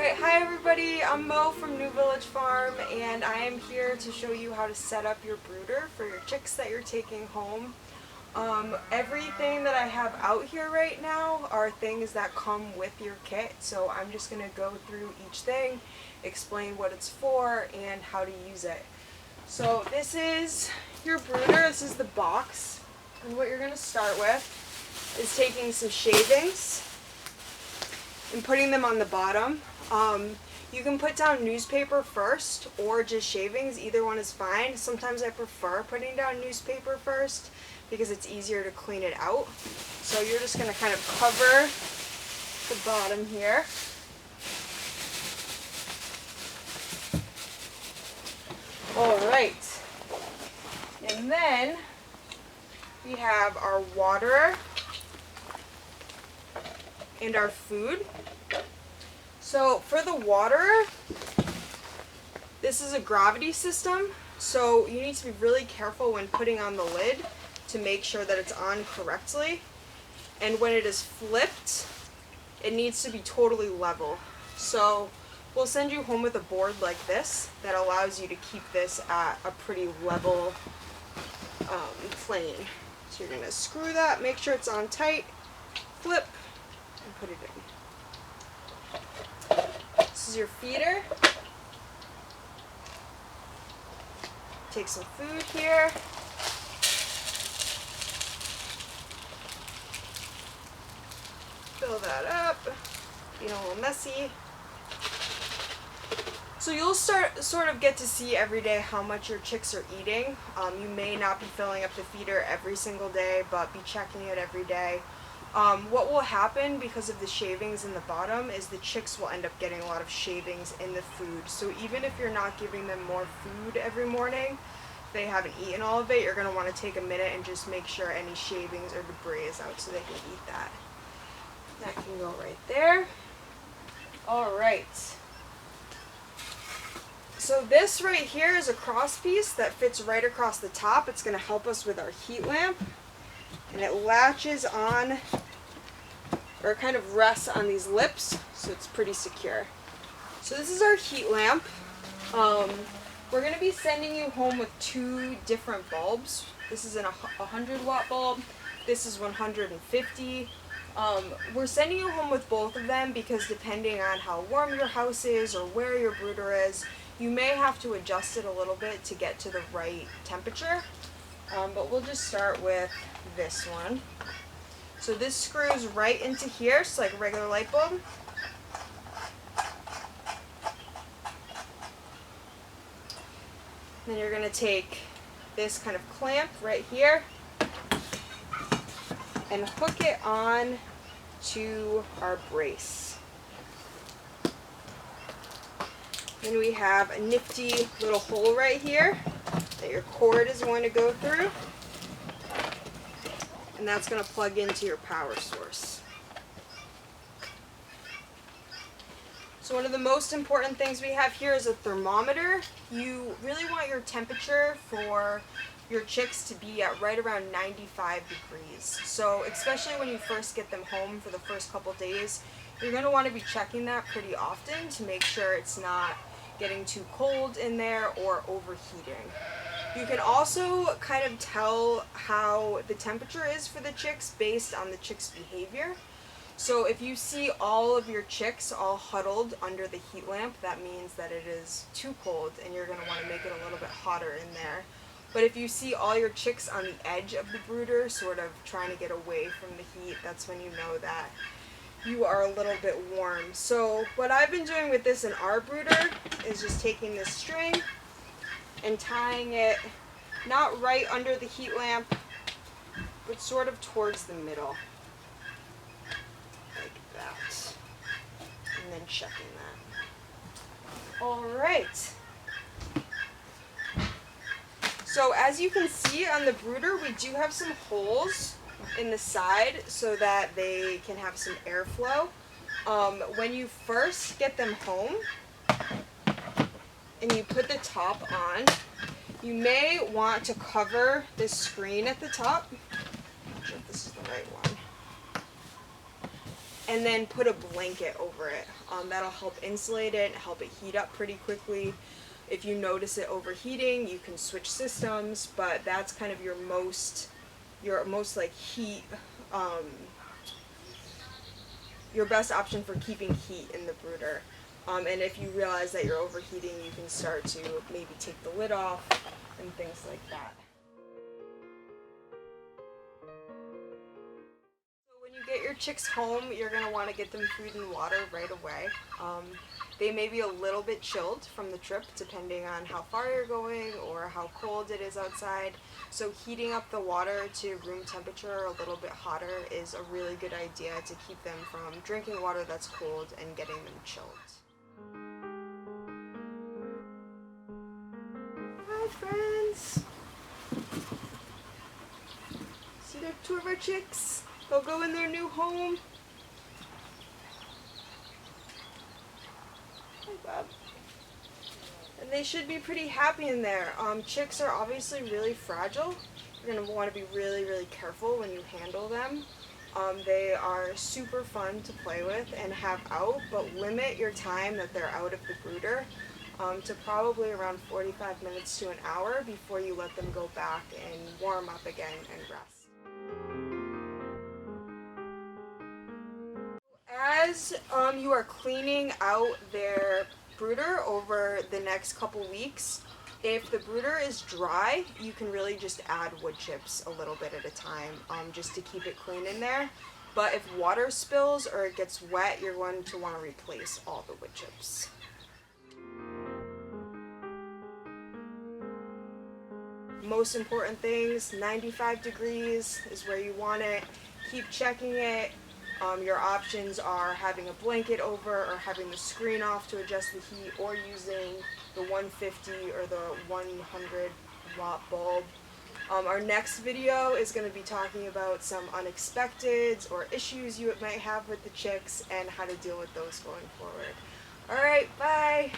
Alright, hi everybody, I'm Mo from New Village Farm and I am here to show you how to set up your brooder for your chicks that you're taking home. Everything that I have out here right now are things that come with your kit, so I'm just going to go through each thing, explain what it's for, and how to use it. So this is your brooder, this is the box, and what you're going to start with is taking some shavings and putting them on the bottom. You can put down newspaper first or just shavings, either one is fine. Sometimes I prefer putting down newspaper first because it's easier to clean it out. So you're just going to kind of cover the bottom here. Alright, and then we have our water and our food. So for the water, this is a gravity system, so you need to be really careful when putting on the lid to make sure that it's on correctly. And when it is flipped, it needs to be totally level. So we'll send you home with a board like this that allows you to keep this at a pretty level plane. So you're going to screw that, make sure it's on tight, flip, and put it in. This is your feeder. Take some food here. Fill that up. Being a little messy. So you'll sort of get to see every day how much your chicks are eating. You may not be filling up the feeder every single day, but be checking it every day. What will happen because of the shavings in the bottom is the chicks will end up getting a lot of shavings in the food. So even if you're not giving them more food every morning, if they haven't eaten all of it, you're going to want to take a minute and just make sure any shavings or debris is out so they can eat that. That can go right there. Alright. So this right here is a cross piece that fits right across the top. It's going to help us with our heat lamp. And it latches on, or kind of rests on these lips, so it's pretty secure. So this is our heat lamp. We're going to be sending you home with two different bulbs. This is a 100-watt bulb. This is 150. We're sending you home with both of them because depending on how warm your house is or where your brooder is, you may have to adjust it a little bit to get to the right temperature. But we'll just start with this one. So this screws right into here, just like a regular light bulb. Then you're going to take this kind of clamp right here and hook it on to our brace. Then we have a nifty little hole right here that your cord is going to go through, and that's going to plug into your power source. So one of the most important things we have here is a thermometer. You really want your temperature for your chicks to be at right around 95 degrees. So especially when you first get them home for the first couple days, you're going to want to be checking that pretty often to make sure it's not getting too cold in there or overheating. You can also kind of tell how the temperature is for the chicks based on the chicks' behavior. So if you see all of your chicks all huddled under the heat lamp, that means that it is too cold and you're going to want to make it a little bit hotter in there. But if you see all your chicks on the edge of the brooder, sort of trying to get away from the heat, that's when you know that you are a little bit warm. So what I've been doing with this in our brooder is just taking this string and tying it not right under the heat lamp, but sort of towards the middle, like that, and then checking that. Alright, so as you can see on the brooder, we do have some holes in the side so that they can have some airflow. When you first get them home and you put the top on, you may want to cover this screen at the top. I'm not sure if this is the right one. and then put a blanket over it. That'll help insulate it and help it heat up pretty quickly. If you notice it overheating, you can switch systems, but that's kind of your most like heat, your best option for keeping heat in the brooder. And if you realize that you're overheating, you can start to maybe take the lid off and things like that. When you get your chicks home, you're going to want to get them food and water right away. They may be a little bit chilled from the trip depending on how far you're going or how cold it is outside. So heating up the water to room temperature or a little bit hotter is a really good idea to keep them from drinking water that's cold and getting them chilled. Hi friends! See, there are two of our chicks. They'll go in their new home. Hi, Bob. And they should be pretty happy in there. Chicks are obviously really fragile. You're going to want to be really, really careful when you handle them. They are super fun to play with and have out, but limit your time that they're out of the brooder to probably around 45 minutes to an hour before you let them go back and warm up again and rest. As you are cleaning out their brooder over the next couple weeks, if the brooder is dry, you can really just add wood chips a little bit at a time just to keep it clean in there. But if water spills or it gets wet, you're going to want to replace all the wood chips. Most important things, 95 degrees is where you want it. Keep checking it. Your options are having a blanket over or having the screen off to adjust the heat or using the 150 or the 100 watt bulb. Our next video is going to be talking about some unexpecteds or issues you might have with the chicks and how to deal with those going forward. Alright, bye!